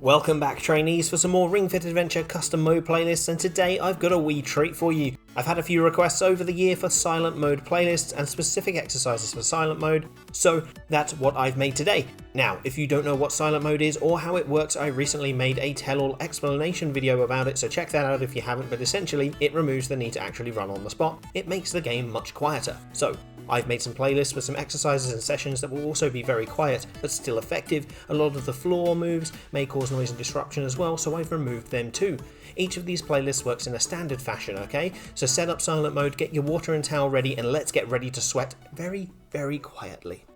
Welcome back trainees for some more Ring Fit Adventure custom mode playlists, and today I've got a wee treat for you. I've had a few requests over the year for silent mode playlists and specific exercises for silent mode, so that's what I've made today. Now, if you don't know what silent mode is or how it works, I recently made a tell-all explanation video about it, so check that out if you haven't, but essentially it removes the need to actually run on the spot. It makes the game much quieter. So, I've made some playlists with some exercises and sessions that will also be very quiet, but still effective. A lot of the floor moves may cause noise and disruption as well, so I've removed them too. Each of these playlists works in a standard fashion, okay? So set up silent mode, get your water and towel ready, and let's get ready to sweat very, very quietly.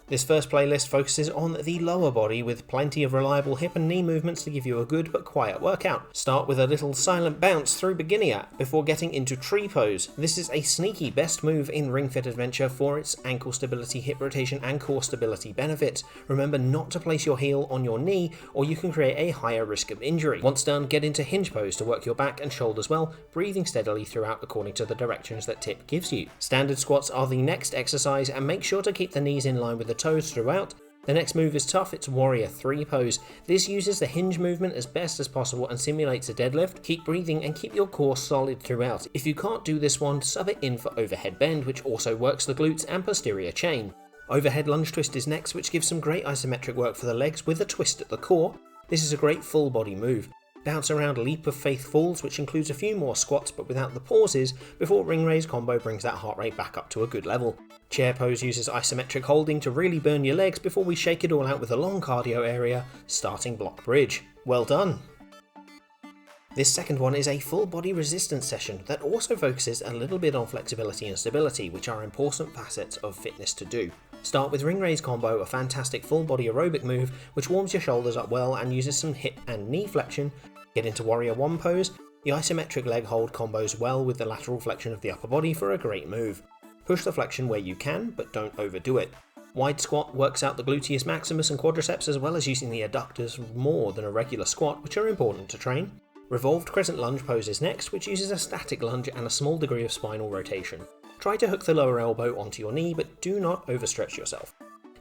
This first playlist focuses on the lower body with plenty of reliable hip and knee movements to give you a good but quiet workout. Start with a little silent bounce through beginner before getting into tree pose. This is a sneaky best move in Ring Fit Adventure for its ankle stability, hip rotation and core stability benefits. Remember not to place your heel on your knee or you can create a higher risk of injury. Once done, get into hinge pose to work your back and shoulders well, breathing steadily throughout according to the directions that tip gives you. Standard squats are the next exercise, and make sure to keep the knees in line with the toes throughout. The next move is tough, it's Warrior 3 pose. This uses the hinge movement as best as possible and simulates a deadlift. Keep breathing and keep your core solid throughout. If you can't do this one, sub it in for overhead bend, which also works the glutes and posterior chain. Overhead lunge twist is next, which gives some great isometric work for the legs with a twist at the core. This is a great full body move. Bounce around leap of faith falls, which includes a few more squats but without the pauses, before ring raise combo brings that heart rate back up to a good level. Chair pose uses isometric holding to really burn your legs before we shake it all out with a long cardio area, starting block bridge. Well done! This second one is a full body resistance session that also focuses a little bit on flexibility and stability, which are important facets of fitness to do. Start with ring raise combo, a fantastic full body aerobic move which warms your shoulders up well and uses some hip and knee flexion. Get into Warrior 1 pose. The isometric leg hold combos well with the lateral flexion of the upper body for a great move. Push the flexion where you can, but don't overdo it. Wide squat works out the gluteus maximus and quadriceps as well as using the adductors more than a regular squat, which are important to train. Revolved crescent lunge pose is next, which uses a static lunge and a small degree of spinal rotation. Try to hook the lower elbow onto your knee, but do not overstretch yourself.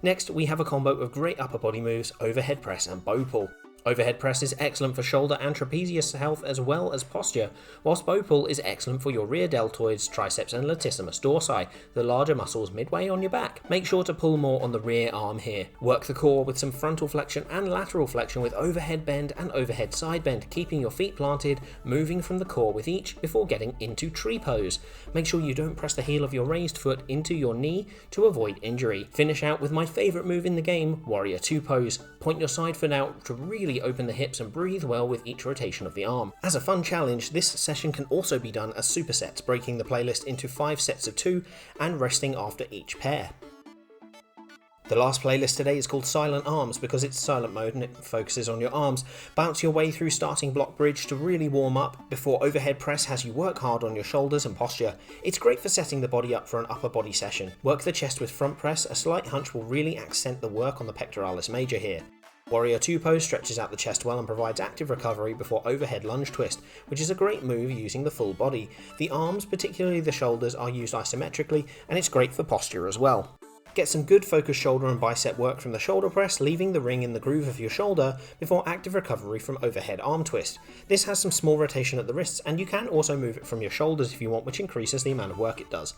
Next, we have a combo of great upper body moves, overhead press and bow pull. Overhead press is excellent for shoulder and trapezius health as well as posture, whilst bow pull is excellent for your rear deltoids, triceps and latissimus dorsi, the larger muscles midway on your back. Make sure to pull more on the rear arm here. Work the core with some frontal flexion and lateral flexion with overhead bend and overhead side bend, keeping your feet planted, moving from the core with each before getting into tree pose. Make sure you don't press the heel of your raised foot into your knee to avoid injury. Finish out with my favourite move in the game, Warrior 2 pose. Point your side foot out to really open the hips and breathe well with each rotation of the arm. As a fun challenge, this session can also be done as supersets, breaking the playlist into 5 sets of 2 and resting after each pair. The last playlist today is called Silent Arms because it's silent mode and it focuses on your arms. Bounce your way through starting block bridge to really warm up before overhead press has you work hard on your shoulders and posture. It's great for setting the body up for an upper body session. Work the chest with front press, a slight hunch will really accent the work on the pectoralis major here. Warrior 2 pose stretches out the chest well and provides active recovery before overhead lunge twist, which is a great move using the full body. The arms, particularly the shoulders, are used isometrically and it's great for posture as well. Get some good focused shoulder and bicep work from the shoulder press, leaving the ring in the groove of your shoulder before active recovery from overhead arm twist. This has some small rotation at the wrists and you can also move it from your shoulders if you want, which increases the amount of work it does.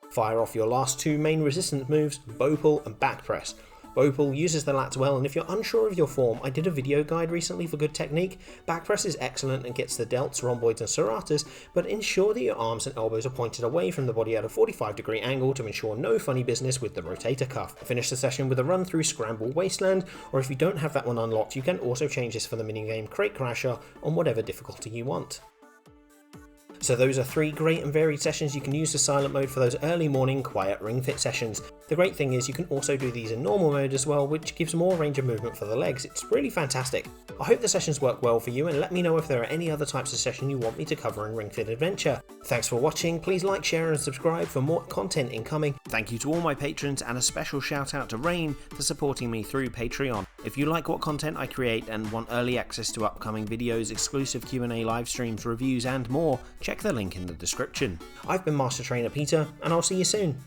Fire off your last 2 main resistance moves, bow pull and back press. Bow pull uses the lats well, and if you're unsure of your form, I did a video guide recently for good technique. Back press is excellent and gets the delts, rhomboids and serratus, but ensure that your arms and elbows are pointed away from the body at a 45-degree angle to ensure no funny business with the rotator cuff. Finish the session with a run through Scramble Wasteland, or if you don't have that one unlocked, you can also change this for the minigame Crate Crasher on whatever difficulty you want. So those are 3 great and varied sessions you can use the silent mode for those early morning quiet ring fit sessions. The great thing is you can also do these in normal mode as well, which gives more range of movement for the legs. It's really fantastic. I hope the sessions work well for you and let me know if there are any other types of session you want me to cover in Ring Fit Adventure. Thanks for watching, please like, share and subscribe for more content incoming. Thank you to all my patrons and a special shout out to Rain for supporting me through Patreon. If you like what content I create and want early access to upcoming videos, exclusive Q&A live streams, reviews and more, check the link in the description. I've been Master Trainer Peter and I'll see you soon.